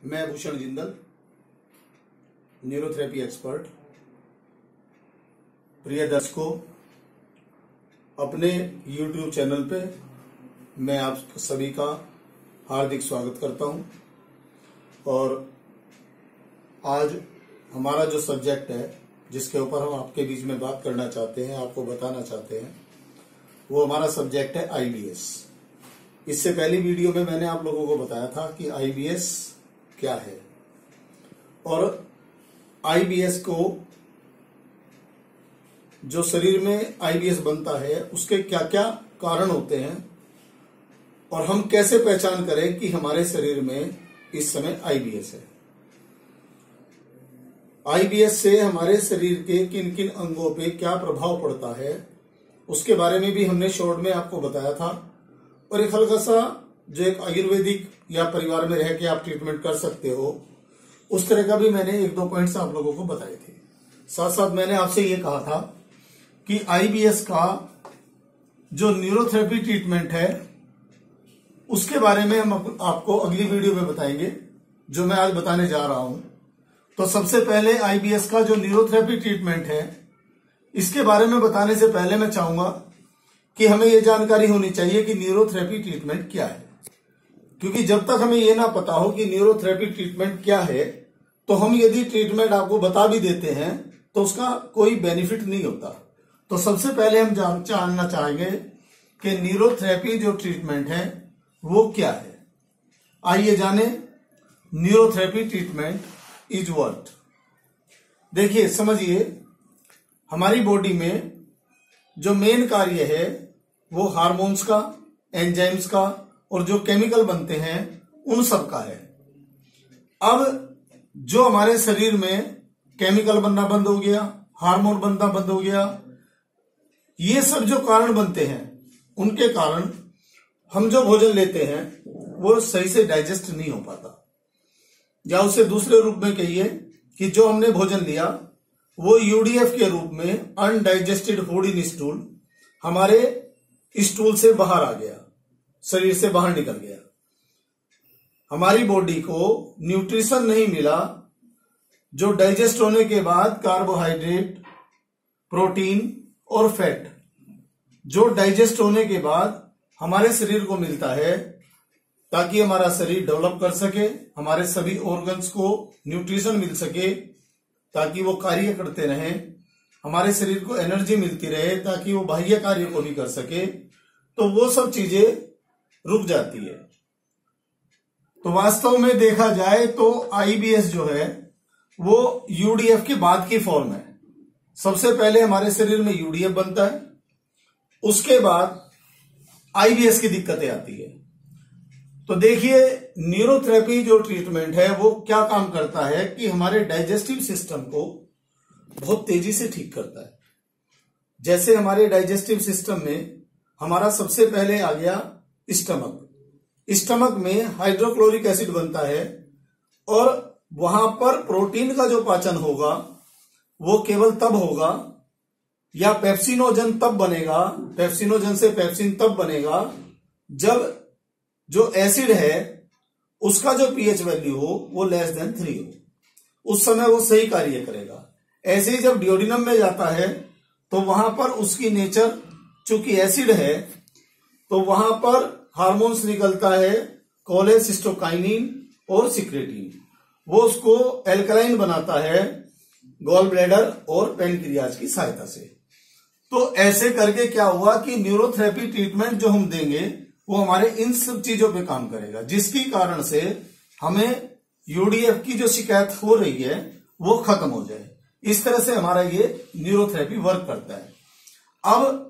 मैं Bhushan Jindal, neurotherapy expert. प्रिय दर्शकों, अपने YouTube चैनल पे मैं आप सभी का हार्दिक स्वागत करता हूं। और आज हमारा जो सब्जेक्ट है, जिसके ऊपर हम आपके बीच में बात करना चाहते हैं, आपको बताना चाहते हैं, वो हमारा सब्जेक्ट है IBS। इससे पहली वीडियो में मैंने आप लोगों को बताया था कि IBS क्या है और IBS को, जो शरीर में IBS बनता है, उसके क्या क्या कारण होते हैं और हम कैसे पहचान करें कि हमारे शरीर में इस समय IBS है। IBS से हमारे शरीर के किन किन अंगों पे क्या प्रभाव पड़ता है, उसके बारे में भी हमने शॉर्ट में आपको बताया था। और एक हल्का सा जो एक आयुर्वेदिक या परिवार में रह के आप ट्रीटमेंट कर सकते हो, उस तरह का भी मैंने एक दो पॉइंट्स आप लोगों को बताए थे। साथ साथ मैंने आपसे ये कहा था कि IBS का जो न्यूरोथेरेपी ट्रीटमेंट है, उसके बारे में हम आपको अगली वीडियो में बताएंगे, जो मैं आज बताने जा रहा हूं। तो सबसे पहले IBS का जो न्यूरोथेरेपी ट्रीटमेंट है, इसके बारे में बताने से पहले मैं चाहूंगा कि हमें ये जानकारी होनी चाहिए कि न्यूरोथेरेपी ट्रीटमेंट क्या है। क्योंकि जब तक हमें ये ना पता हो कि न्यूरोथेरेपी ट्रीटमेंट क्या है, तो हम यदि ट्रीटमेंट आपको बता भी देते हैं तो उसका कोई बेनिफिट नहीं होता। तो सबसे पहले हम जानना चाहेंगे कि न्यूरोथेरेपी जो ट्रीटमेंट है वो क्या है। आइए जाने न्यूरोथेरेपी ट्रीटमेंट इज व्हाट। देखिए, समझिए, हमारी बॉडी में जो मेन कार्य है वो हार्मोन्स का, एंजाइम्स का और जो केमिकल बनते हैं उन सब का है। अब जो हमारे शरीर में केमिकल बनना बंद हो गया, हार्मोन बनना बंद हो गया, ये सब जो कारण बनते हैं, उनके कारण हम जो भोजन लेते हैं वो सही से डाइजेस्ट नहीं हो पाता। या उसे दूसरे रूप में कहिए कि जो हमने भोजन लिया वो UDF के रूप में, अनडाइजेस्टेड फूड इन स्टूल, हमारे स्टूल से बाहर आ गया, शरीर से बाहर निकल गया। हमारी बॉडी को न्यूट्रिशन नहीं मिला जो डाइजेस्ट होने के बाद कार्बोहाइड्रेट, प्रोटीन और फैट, जो डाइजेस्ट होने के बाद हमारे शरीर को मिलता है ताकि हमारा शरीर डेवलप कर सके, हमारे सभी ऑर्गन्स को न्यूट्रिशन मिल सके ताकि वो कार्य करते रहें, हमारे शरीर को एनर्जी मिलती रहे ताकि वो बाह्य कार्य को भी कर सके, तो वो सब चीजें रुक जाती है। तो वास्तव में देखा जाए तो IBS जो है वो UDF के बाद की फॉर्म है। सबसे पहले हमारे शरीर में UDF बनता है, उसके बाद IBS की दिक्कतें आती है। तो देखिए, न्यूरोथेरेपी जो ट्रीटमेंट है वो क्या काम करता है कि हमारे डाइजेस्टिव सिस्टम को बहुत तेजी से ठीक करता है। जैसे हमारे डाइजेस्टिव सिस्टम में हमारा सबसे पहले आ गया स्टमक। स्टमक में हाइड्रोक्लोरिक एसिड बनता है और वहां पर प्रोटीन का जो पाचन होगा वो केवल तब होगा, या पेप्सिनोजन तब बनेगा, पेप्सिनोजन से पेप्सिन तब बनेगा जब जो एसिड है उसका जो pH वैल्यू हो वो <3 हो। उस समय वो सही कार्य करेगा। ऐसे ही जब डियोडिनम में जाता है तो वहां पर उसकी नेचर, चूंकि एसिड है, तो वहां पर हार्मोन्स निकलता है, कोलेसिस्टोकाइनिन और सिक्रेटिन। वो उसको एल्कलाइन बनाता है गॉल ब्लैडर और पेनक्रियाज की सहायता से। तो ऐसे करके क्या हुआ कि न्यूरोथेरेपी ट्रीटमेंट जो हम देंगे वो हमारे इन सब चीजों पे काम करेगा, जिसकी कारण से हमें UDF की जो शिकायत हो रही है वो खत्म हो जाए। इस तरह से हमारा ये न्यूरोथेरेपी वर्क करता है। अब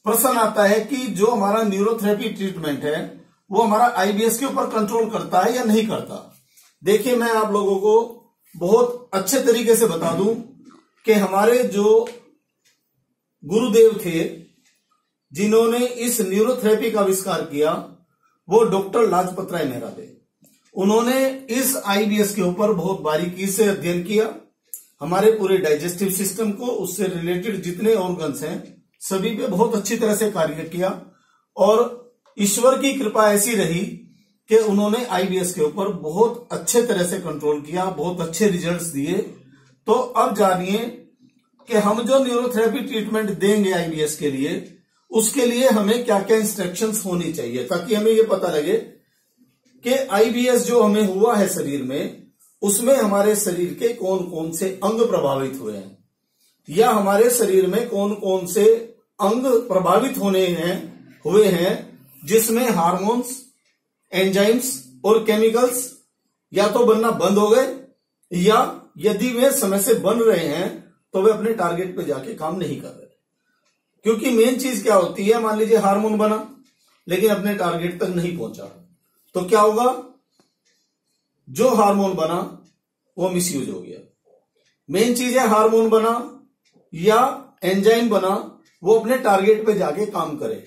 प्रश्न आता है कि जो हमारा न्यूरोथेरेपी ट्रीटमेंट है वो हमारा IBS के ऊपर कंट्रोल करता है या नहीं करता। देखिए, मैं आप लोगों को बहुत अच्छे तरीके से बता दूं कि हमारे जो गुरुदेव थे जिन्होंने इस न्यूरोथेरेपी का आविष्कार किया, वो डॉक्टर लाजपत राय मेहरा थे। उन्होंने इस IBS के ऊपर बहुत बारीकी से अध्ययन किया, हमारे पूरे डाइजेस्टिव सिस्टम को, उससे रिलेटेड जितने ऑर्गन्स हैं सभी पे बहुत अच्छी तरह से कार्य किया। और ईश्वर की कृपा ऐसी रही कि उन्होंने आईबीएस के ऊपर बहुत अच्छे तरह से कंट्रोल किया, बहुत अच्छे रिजल्ट्स दिए। तो अब जानिए कि हम जो न्यूरोथेरेपी ट्रीटमेंट देंगे आईबीएस के लिए, उसके लिए हमें क्या क्या इंस्ट्रक्शंस होनी चाहिए, ताकि हमें ये पता लगे कि आईबीएस जो हमें हुआ है शरीर में, उसमें हमारे शरीर के कौन कौन से अंग प्रभावित हुए हैं, या हमारे शरीर में कौन कौन से अंग प्रभावित हुए हैं जिसमें हार्मोन्स, एंजाइम्स और केमिकल्स या तो बनना बंद हो गए, या यदि वे समय से बन रहे हैं तो वे अपने टारगेट पे जाके काम नहीं कर रहे। क्योंकि मेन चीज क्या होती है, मान लीजिए हार्मोन बना लेकिन अपने टारगेट तक नहीं पहुंचा, तो क्या होगा, जो हार्मोन बना वो मिसयूज हो गया। मेन चीज है हार्मोन बना या एंजाइम बना, वो अपने टारगेट पे जाके काम करे।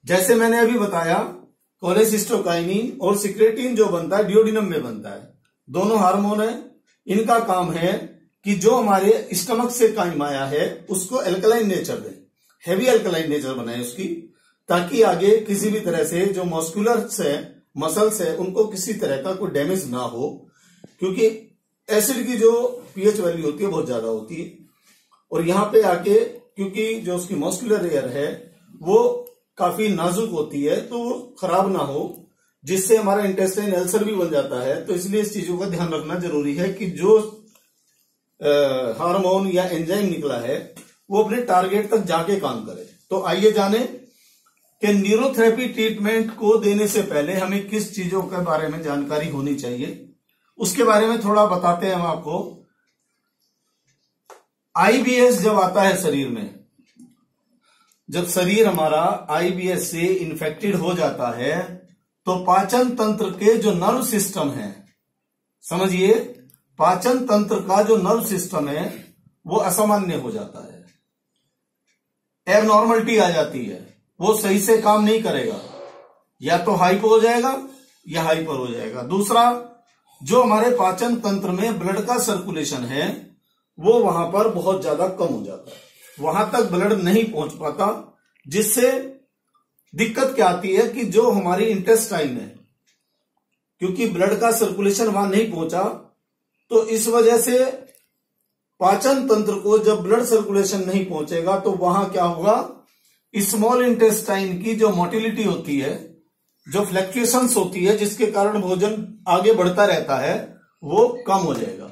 जैसे मैंने अभी बताया, कोलेसिस्टोकाइनिन और सिक्रेटिन जो बनता है डियोडिनम में बनता है, दोनों हार्मोन है। इनका काम है कि जो हमारे स्टमक से काइम आया है उसको एल्कलाइन नेचर दे, हैवी एल्कलाइन नेचर बनाए उसकी, ताकि आगे किसी भी तरह से जो मस्कुलर्स है, मसल्स है, उनको किसी तरह का कोई डैमेज ना हो। क्योंकि एसिड की जो पीएच वैल्यू होती है बहुत ज्यादा होती है, और यहां पे आके क्योंकि जो उसकी मस्कुलर लेयर है वो काफी नाजुक होती है, तो वो खराब ना हो, जिससे हमारा इंटेस्टाइन अल्सर भी बन जाता है। तो इसलिए इस चीजों का ध्यान रखना जरूरी है कि जो हार्मोन या एंजाइम निकला है वो अपने टारगेट तक जाके काम करे। तो आइए जाने कि न्यूरोथेरेपी ट्रीटमेंट को देने से पहले हमें किस चीजों के बारे में जानकारी होनी चाहिए, उसके बारे में थोड़ा बताते हैं हम आपको। आईबीएस जब आता है शरीर में, जब शरीर हमारा आईबीएस से इन्फेक्टेड हो जाता है, तो पाचन तंत्र के जो नर्व सिस्टम है, समझिए, पाचन तंत्र का जो नर्व सिस्टम है वो असामान्य हो जाता है, एबनॉर्मलिटी आ जाती है, वो सही से काम नहीं करेगा, या तो हाइपो हो जाएगा या हाइपर हो जाएगा। दूसरा, जो हमारे पाचन तंत्र में ब्लड का सर्कुलेशन है वो वहां पर बहुत ज्यादा कम हो जाता है, वहां तक ब्लड नहीं पहुंच पाता, जिससे दिक्कत क्या आती है कि जो हमारी इंटेस्टाइन है, क्योंकि ब्लड का सर्कुलेशन वहां नहीं पहुंचा, तो इस वजह से पाचन तंत्र को जब ब्लड सर्कुलेशन नहीं पहुंचेगा तो वहां क्या होगा, स्मॉल इंटेस्टाइन की जो मोटिलिटी होती है, जो फ्लक्चुएशंस होती है, जिसके कारण भोजन आगे बढ़ता रहता है, वो कम हो जाएगा।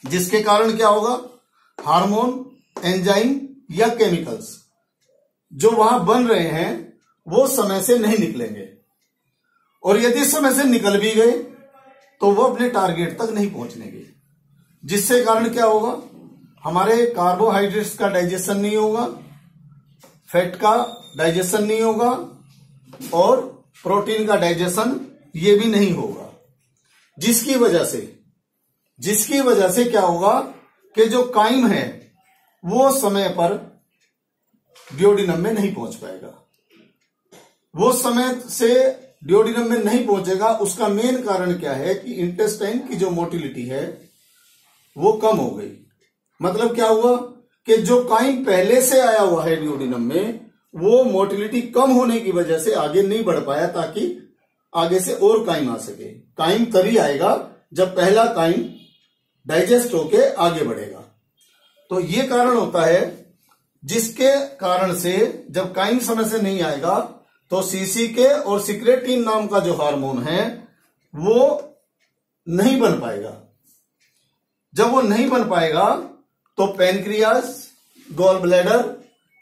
जिसके कारण क्या होगा, हार्मोन, एंजाइम या केमिकल्स जो वहां बन रहे हैं वो समय से नहीं निकलेंगे, और यदि समय से निकल भी गए तो वो अपने टारगेट तक नहीं पहुंचनेंगे। जिससे कारण क्या होगा, हमारे कार्बोहाइड्रेट्स का डाइजेशन नहीं होगा, फैट का डाइजेशन नहीं होगा, और प्रोटीन का डाइजेशन ये भी नहीं होगा। जिसकी वजह से क्या होगा कि जो काइम है वो समय पर डियोडिनम में नहीं पहुंच पाएगा। वो समय से डियोडिनम में नहीं पहुंचेगा, उसका मेन कारण क्या है कि इंटेस्टाइन की जो मोटिलिटी है वो कम हो गई। मतलब क्या हुआ कि जो काइम पहले से आया हुआ है डियोडिनम में, वो मोटिलिटी कम होने की वजह से आगे नहीं बढ़ पाया, ताकि आगे से और काइम आ सके। काइम तभी आएगा जब पहला काइम डाइजेस्ट होके आगे बढ़ेगा। तो ये कारण होता है, जिसके कारण से जब काइम समय से नहीं आएगा तो सीसीके और सिक्रेटिन नाम का जो हार्मोन है वो नहीं बन पाएगा। जब वो नहीं बन पाएगा तो पैनक्रियास, गॉल ब्लैडर,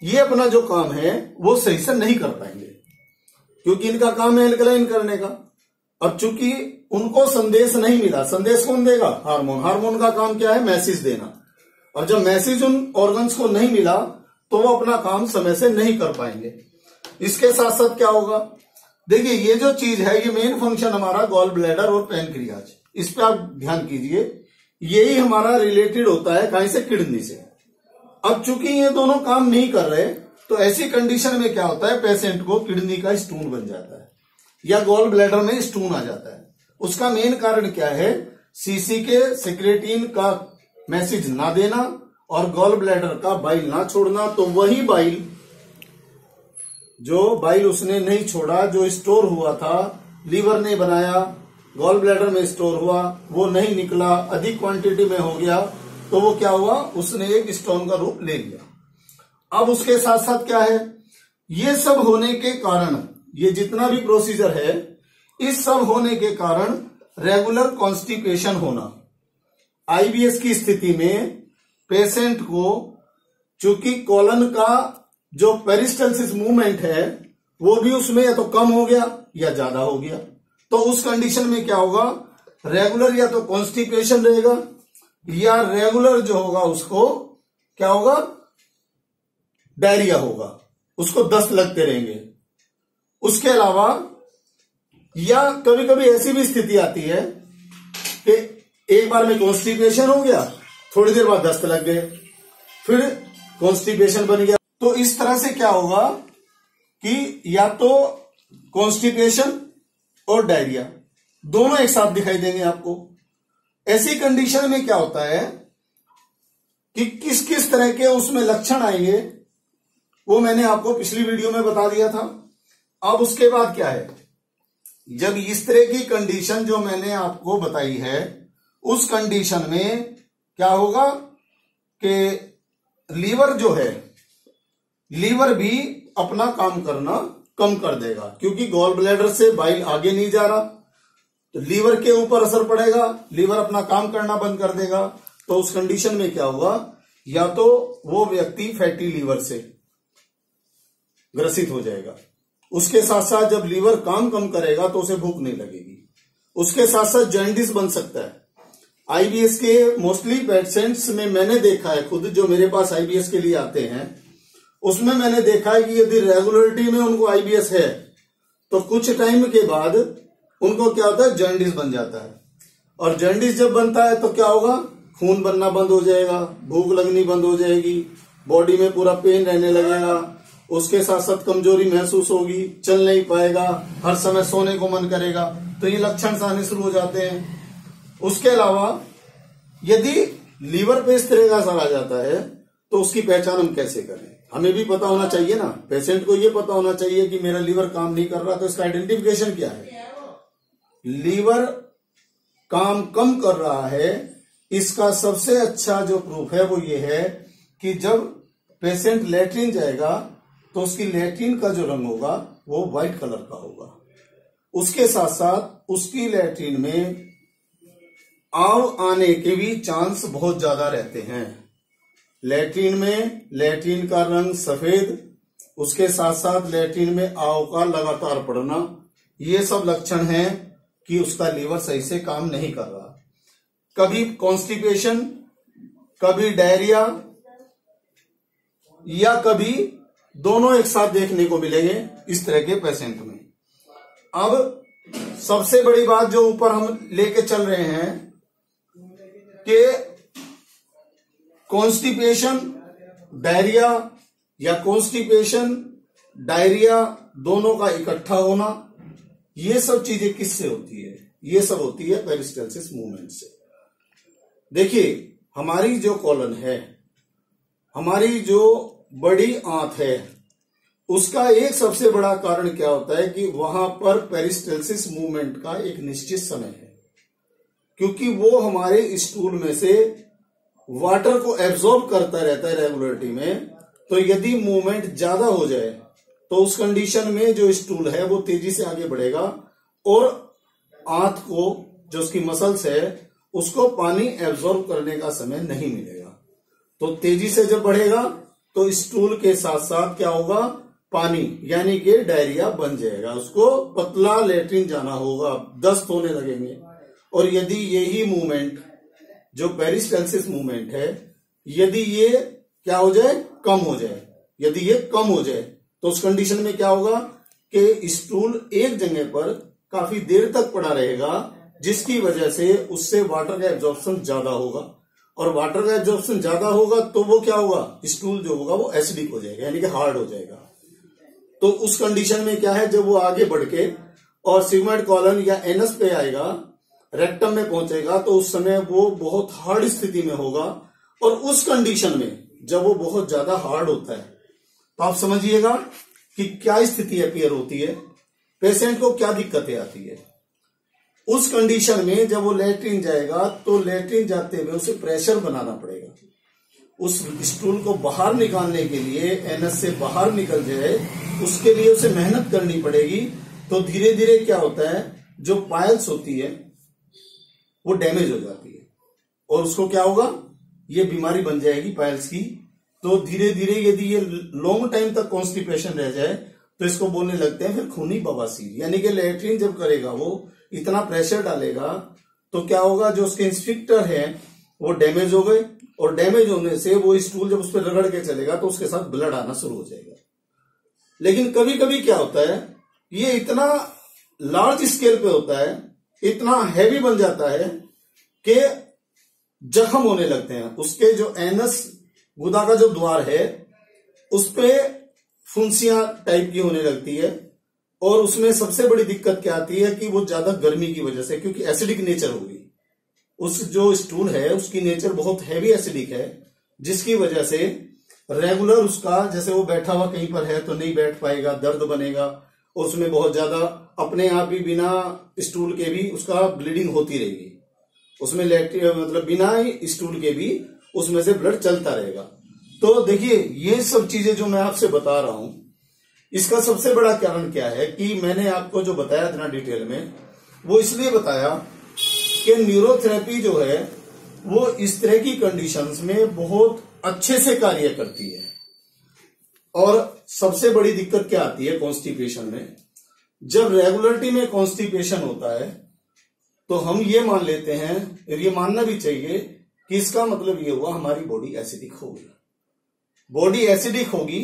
ये अपना जो काम है वो सही से नहीं कर पाएंगे, क्योंकि इनका काम है एल्कलाइन करने का। अब चूंकि उनको संदेश नहीं मिला, संदेश कौन देगा, हार्मोन। हार्मोन का काम क्या है, मैसेज देना, और जब मैसेज उन ऑर्गन्स को नहीं मिला तो वो अपना काम समय से नहीं कर पाएंगे। इसके साथ साथ क्या होगा, देखिए ये जो चीज है, ये मेन फंक्शन हमारा गॉल ब्लैडर और पैनक्रियाज, इस पे आप ध्यान कीजिए, यही हमारा रिलेटेड होता है कहीं से, किडनी से। अब चूंकि ये दोनों काम नहीं कर रहे, तो ऐसी कंडीशन में क्या होता है, पेशेंट को किडनी का स्टोन बन जाता है या गॉल ब्लैडर में स्टोन आ जाता है। उसका मेन कारण क्या है, सीसीके, सिक्रेटिन का मैसेज ना देना और गॉल ब्लैडर का बाइल ना छोड़ना। तो वही बाइल, जो बाइल उसने नहीं छोड़ा, जो स्टोर हुआ था लीवर ने बनाया, गॉल ब्लैडर में स्टोर हुआ, वो नहीं निकला, अधिक क्वांटिटी में हो गया, तो वो क्या हुआ, उसने एक स्टोन का रूप ले लिया। अब उसके साथ साथ क्या है, ये सब होने के कारण, ये जितना भी प्रोसीजर है, इस सब होने के कारण रेगुलर कॉन्स्टिपेशन होना। आईबीएस की स्थिति में पेशेंट को चूंकि कॉलन का जो पेरिस्टल्सिस मूवमेंट है वो भी उसमें या तो कम हो गया या ज्यादा हो गया, तो उस कंडीशन में क्या होगा, रेगुलर या तो कॉन्स्टिपेशन रहेगा या रेगुलर जो होगा उसको क्या होगा, डायरिया होगा, उसको दस्त लगते रहेंगे। उसके अलावा या कभी कभी ऐसी भी स्थिति आती है कि एक बार में कॉन्स्टिपेशन हो गया, थोड़ी देर बाद दस्त लग गए, फिर कॉन्स्टिपेशन बन गया। तो इस तरह से क्या होगा कि या तो कॉन्स्टिपेशन और डायरिया दोनों एक साथ दिखाई देंगे आपको। ऐसी कंडीशन में क्या होता है कि किस किस तरह के उसमें लक्षण आएंगे वो मैंने आपको पिछली वीडियो में बता दिया था। अब उसके बाद क्या है, जब इस तरह की कंडीशन जो मैंने आपको बताई है, उस कंडीशन में क्या होगा कि लीवर जो है, लीवर भी अपना काम करना कम कर देगा, क्योंकि गॉल ब्लैडर से बाइल आगे नहीं जा रहा, तो लीवर के ऊपर असर पड़ेगा, लीवर अपना काम करना बंद कर देगा। तो उस कंडीशन में क्या होगा, या तो वो व्यक्ति फैटी लीवर से ग्रसित हो जाएगा, उसके साथ साथ जब लीवर काम कम करेगा तो उसे भूख नहीं लगेगी, उसके साथ साथ जॉन्डिस बन सकता है। आईबीएस के मोस्टली पेशेंट्स में मैंने देखा है, खुद जो मेरे पास आईबीएस के लिए आते हैं उसमें मैंने देखा है कि यदि रेगुलरिटी में उनको आईबीएस है तो कुछ टाइम के बाद उनको क्या होता है, जॉन्डिस बन जाता है। और जॉन्डिस जब बनता है तो क्या होगा, खून बनना बंद हो जाएगा, भूख लगनी बंद हो जाएगी, बॉडी में पूरा पेन रहने लगेगा, उसके साथ साथ कमजोरी महसूस होगी, चल नहीं पाएगा, हर समय सोने को मन करेगा। तो ये लक्षण आने शुरू हो जाते हैं। उसके अलावा यदि लीवर पे इस तरह का असर आ जाता है तो उसकी पहचान हम कैसे करें, हमें भी पता होना चाहिए ना, पेशेंट को ये पता होना चाहिए कि मेरा लीवर काम नहीं कर रहा, तो इसका आइडेंटिफिकेशन क्या है। लीवर काम कम कर रहा है, इसका सबसे अच्छा जो प्रूफ है वो ये है कि जब पेशेंट लेट्रिन जाएगा तो उसकी लेट्रिन का जो रंग होगा वो व्हाइट कलर का होगा। उसके साथ साथ उसकी लेट्रिन में आव आने के भी चांस बहुत ज्यादा रहते हैं। लेट्रिन में लेट्रिन का रंग सफेद, उसके साथ साथ लेट्रिन में आव का लगातार पड़ना, ये सब लक्षण हैं कि उसका लीवर सही से काम नहीं कर रहा। कभी कॉन्स्टिपेशन, कभी डायरिया या कभी दोनों एक साथ देखने को मिलेंगे इस तरह के पेशेंट में। अब सबसे बड़ी बात जो ऊपर हम लेके चल रहे हैं कि कॉन्स्टिपेशन डायरिया या कॉन्स्टिपेशन डायरिया दोनों का इकट्ठा होना, ये सब चीजें किससे होती है, ये सब होती है पेरिस्टल्सिस मूवमेंट से। देखिए हमारी जो कॉलन है, हमारी जो बड़ी आंत है, उसका एक सबसे बड़ा कारण क्या होता है कि वहां पर पेरिस्टल्सिस मूवमेंट का एक निश्चित समय है, क्योंकि वो हमारे स्टूल में से वाटर को एब्जॉर्ब करता रहता है रेगुलरिटी में। तो यदि मूवमेंट ज्यादा हो जाए तो उस कंडीशन में जो स्टूल है वो तेजी से आगे बढ़ेगा और आंत को, जो उसकी मसल्स है, उसको पानी एब्जॉर्ब करने का समय नहीं मिलेगा। तो तेजी से जब बढ़ेगा तो स्टूल के साथ साथ क्या होगा, पानी यानी कि डायरिया बन जाएगा, उसको पतला लेट्रिन जाना होगा, दस्त होने लगेंगे। और यदि यही मूवमेंट जो पेरिस्टल्सिस मूवमेंट है, यदि ये क्या हो जाए, कम हो जाए, यदि ये कम हो जाए तो उस कंडीशन में क्या होगा कि स्टूल एक जगह पर काफी देर तक पड़ा रहेगा, जिसकी वजह से उससे वाटर का एब्जॉर्प्शन ज्यादा होगा। और वाटर का एब्जॉर्प्शन ज्यादा होगा तो वो क्या होगा, स्टूल जो होगा वो एसिडिक हो जाएगा, यानी कि हार्ड हो जाएगा। तो उस कंडीशन में क्या है, जब वो आगे बढ़ के और सिग्मोइड कॉलन या एनस पे आएगा, रेक्टम में पहुंचेगा, तो उस समय वो बहुत हार्ड स्थिति में होगा। और उस कंडीशन में जब वो बहुत ज्यादा हार्ड होता है तो आप समझिएगा कि क्या स्थिति अपीयर होती है। पेशेंट को क्या दिक्कतें आती है। उस कंडीशन में जब वो लेटरिन जाएगा तो लेटरिन जाते हुए उसे प्रेशर बनाना पड़ेगा। उस स्टूल को बाहर निकालने के लिए, एनस से बाहर निकल जाए, उसके लिए उसे मेहनत करनी पड़ेगी। तो धीरे धीरे क्या होता है, जो पाइल्स होती है वो डैमेज हो जाती है और उसको क्या होगा, ये बीमारी बन जाएगी पाइल्स की। तो धीरे धीरे यदि ये लॉन्ग टाइम तक कॉन्स्टिपेशन रह जाए तो इसको बोलने लगते हैं फिर खूनी बवासीर। यानी कि लेटरिन जब करेगा वो इतना प्रेशर डालेगा तो क्या होगा, जो उसके इंस्फिक्टर है वो डैमेज हो गए और डैमेज होने से वो स्टूल जब उस पर रगड़ के चलेगा तो उसके साथ ब्लड आना शुरू हो जाएगा। लेकिन कभी कभी क्या होता है, ये इतना लार्ज स्केल पे होता है, इतना हैवी बन जाता है कि जख्म होने लगते हैं। उसके जो एनस गुदा का जो द्वार है उस पे फुंसियां टाइप की होने लगती है। और उसमें सबसे बड़ी दिक्कत क्या आती है कि वो ज्यादा गर्मी की वजह से, क्योंकि एसिडिक नेचर होगी उस जो स्टूल है, उसकी नेचर बहुत हैवी एसिडिक है, जिसकी वजह से रेगुलर उसका, जैसे वो बैठा हुआ कहीं पर है तो नहीं बैठ पाएगा, दर्द बनेगा, उसमें बहुत ज्यादा अपने आप ही बिना स्टूल के भी उसका ब्लीडिंग होती रहेगी। उसमें मतलब बिना ही स्टूल के भी उसमें से ब्लड चलता रहेगा। तो देखिए, ये सब चीजें जो मैं आपसे बता रहा हूं, इसका सबसे बड़ा कारण क्या है कि मैंने आपको जो बताया इतना डिटेल में, वो इसलिए बताया कि न्यूरोथेरेपी जो है वो इस तरह की कंडीशंस में बहुत अच्छे से कार्य करती है। और सबसे बड़ी दिक्कत क्या आती है कॉन्स्टिपेशन में, जब रेगुलरिटी में कॉन्स्टिपेशन होता है तो हम ये मान लेते हैं, और ये मानना भी चाहिए कि इसका मतलब ये हुआ हमारी बॉडी एसिडिक होगी। बॉडी एसिडिक होगी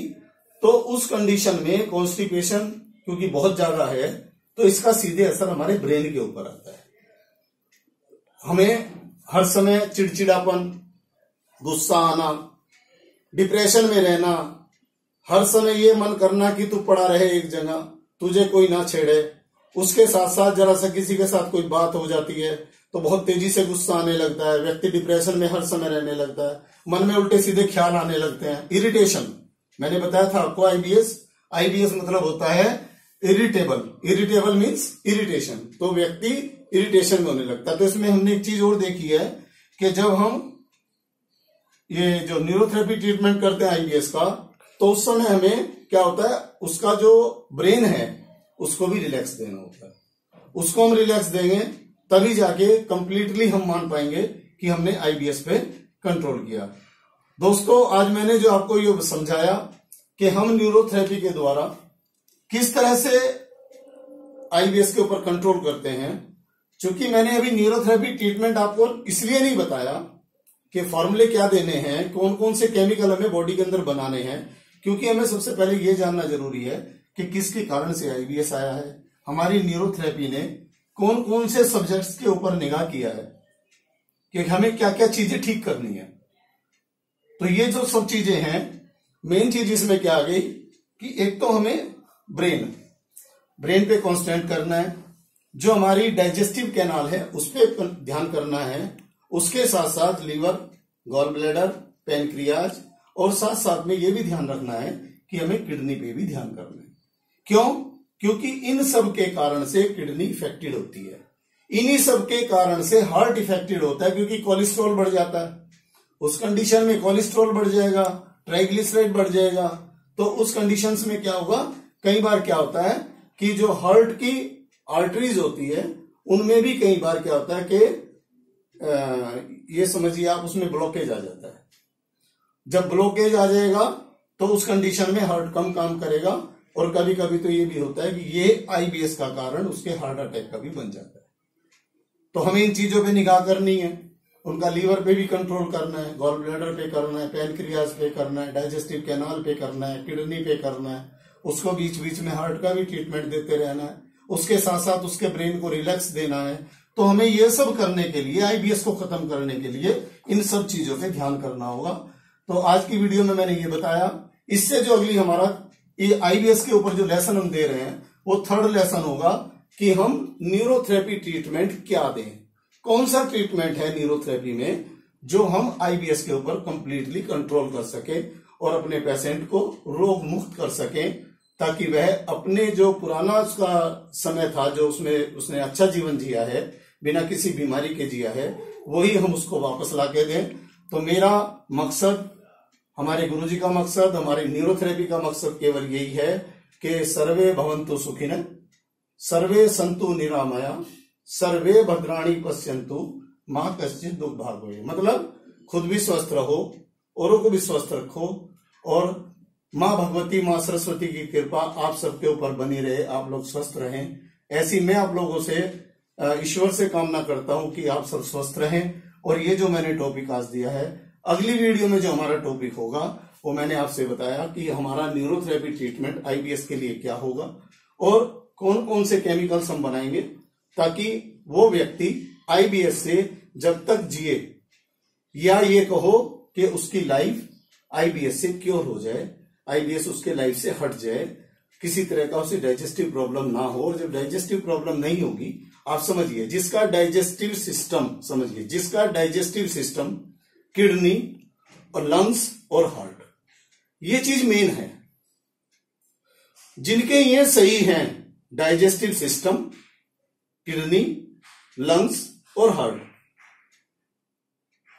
तो उस कंडीशन में कॉन्स्टिपेशन क्योंकि बहुत ज्यादा है तो इसका सीधे असर हमारे ब्रेन के ऊपर आता है। हमें हर समय चिड़चिड़ापन, गुस्सा आना, डिप्रेशन में रहना, हर समय ये मन करना कि तू पड़ा रहे एक जगह, तुझे कोई ना छेड़े। उसके साथ साथ जरा सा किसी के साथ कोई बात हो जाती है तो बहुत तेजी से गुस्सा आने लगता है, व्यक्ति डिप्रेशन में हर समय रहने लगता है, मन में उल्टे सीधे ख्याल आने लगते हैं। इरिटेशन, मैंने बताया था आपको आईबीएस मतलब होता है इरिटेबल मीन्स इरिटेशन, तो व्यक्ति इरिटेशन में होने लगता है। तो इसमें हमने एक चीज और देखी है कि जब हम ये जो न्यूरोथेरेपी ट्रीटमेंट करते हैं आईबीएस का, तो उस समय हमें क्या होता है, उसका जो ब्रेन है उसको भी रिलैक्स देना होता है। उसको हम रिलैक्स देंगे तभी जाके कंप्लीटली हम मान पाएंगे कि हमने आईबीएस पे कंट्रोल किया। दोस्तों, आज मैंने जो आपको ये समझाया कि हम न्यूरोथेरेपी के द्वारा किस तरह से आईबीएस के ऊपर कंट्रोल करते हैं। क्योंकि मैंने अभी न्यूरोथेरेपी ट्रीटमेंट आपको इसलिए नहीं बताया कि फॉर्मूले क्या देने हैं, कौन कौन से केमिकल हमें बॉडी के अंदर बनाने हैं, क्योंकि हमें सबसे पहले ये जानना जरूरी है कि किसके कारण से आईबीएस आया है। हमारी न्यूरोथेरेपी ने कौन कौन से सब्जेक्ट्स के ऊपर निगाह किया है कि हमें क्या क्या चीजें ठीक करनी है। तो ये जो सब चीजें हैं, मेन चीज इसमें क्या आ गई कि एक तो हमें ब्रेन पे कॉन्सेंट्रेट करना है, जो हमारी डाइजेस्टिव कैनाल है उस पर ध्यान करना है, उसके साथ साथ लीवर, गॉल ब्लैडर, पैनक्रियाज, और साथ साथ में ये भी ध्यान रखना है कि हमें किडनी पे भी ध्यान करना है। क्यों? क्योंकि इन सब के कारण से किडनी इफेक्टेड होती है, इन्हीं सब के कारण से हार्ट इफेक्टेड होता है, क्योंकि कोलेस्ट्रॉल बढ़ जाता है। उस कंडीशन में कोलेस्ट्रॉल बढ़ जाएगा, ट्राइग्लिसराइड बढ़ जाएगा, तो उस कंडीशंस में क्या होगा, कई बार क्या होता है कि जो हार्ट की आर्टरीज होती है उनमें भी कई बार क्या होता है कि ये समझिए आप, उसमें ब्लॉकेज आ जाता है। जब ब्लॉकेज आ जाएगा तो उस कंडीशन में हार्ट कम काम करेगा, और कभी कभी तो ये भी होता है कि ये आईबीएस का कारण उसके हार्ट अटैक का भी बन जाता है। तो हमें इन चीजों पे निगाह करनी है, उनका लीवर पे भी कंट्रोल करना है, गॉल ब्लैडर पे करना है, पैनक्रियाज पे करना है, डाइजेस्टिव कैनाल पे करना है, किडनी पे करना है, उसको बीच बीच में हार्ट का भी ट्रीटमेंट देते रहना है, उसके साथ साथ उसके ब्रेन को रिलैक्स देना है। तो हमें ये सब करने के लिए, आईबीएस को खत्म करने के लिए इन सब चीजों पे ध्यान करना होगा। तो आज की वीडियो में मैंने ये बताया। इससे जो अगली हमारा ये आईबीएस के ऊपर जो लेसन हम दे रहे हैं वो थर्ड लेसन होगा कि हम न्यूरोथेरेपी ट्रीटमेंट क्या दें, कौन सा ट्रीटमेंट है न्यूरोथेरेपी में जो हम आईबीएस के ऊपर कंप्लीटली कंट्रोल कर सके और अपने पेशेंट को रोग मुक्त कर सके ताकि वह अपने जो पुराना उसका समय था, जो उसमें उसने अच्छा जीवन जिया है, बिना किसी बीमारी के जिया है, वही हम उसको वापस ला के दें। तो मेरा मकसद, हमारे गुरुजी का मकसद, हमारे न्यूरोथेरेपी का मकसद केवल यही है कि सर्वे भवन्तु सुखिनः, सर्वे सन्तु निरामया, सर्वे भद्राणि पश्यन्तु, मां कश्चित् दुख भाग भवेत्। मतलब खुद भी स्वस्थ रहो, औरों को भी स्वस्थ रखो, और मां भगवती, मां सरस्वती की कृपा आप सबके ऊपर बनी रहे, आप लोग स्वस्थ रहें। ऐसी मैं आप लोगों से, ईश्वर से कामना करता हूं कि आप सब स्वस्थ रहें। और ये जो मैंने टॉपिक आज दिया है, अगली वीडियो में जो हमारा टॉपिक होगा वो मैंने आपसे बताया कि हमारा न्यूरोथेरेपी ट्रीटमेंट आईबीएस के लिए क्या होगा और कौन कौन से केमिकल्स हम बनाएंगे, ताकि वो व्यक्ति आईबीएस से जब तक जिए, या ये कहो कि उसकी लाइफ आईबीएस से क्योर हो जाए, आईबीएस उसके लाइफ से हट जाए, किसी तरह का उसे डाइजेस्टिव प्रॉब्लम ना हो। और जब डाइजेस्टिव प्रॉब्लम नहीं होगी, आप समझिए, जिसका डाइजेस्टिव सिस्टम, समझिए जिसका डाइजेस्टिव सिस्टम, किडनी और लंग्स और हार्ट, ये चीज मेन है। जिनके ये सही हैं, डाइजेस्टिव सिस्टम, किडनी, लंग्स और हार्ट,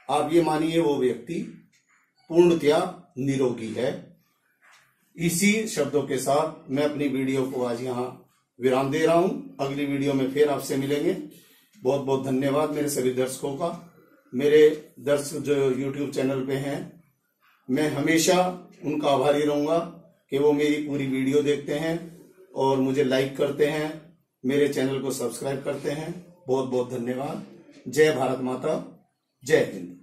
आप ये मानिए वो व्यक्ति पूर्णतया निरोगी है। इसी शब्दों के साथ मैं अपनी वीडियो को आज यहां विराम दे रहा हूं। अगली वीडियो में फिर आपसे मिलेंगे। बहुत बहुत धन्यवाद मेरे सभी दर्शकों का। मेरे दर्शक जो YouTube चैनल पे हैं, मैं हमेशा उनका आभारी रहूंगा कि वो मेरी पूरी वीडियो देखते हैं और मुझे लाइक करते हैं, मेरे चैनल को सब्सक्राइब करते हैं। बहुत बहुत धन्यवाद। जय भारत माता, जय हिंद।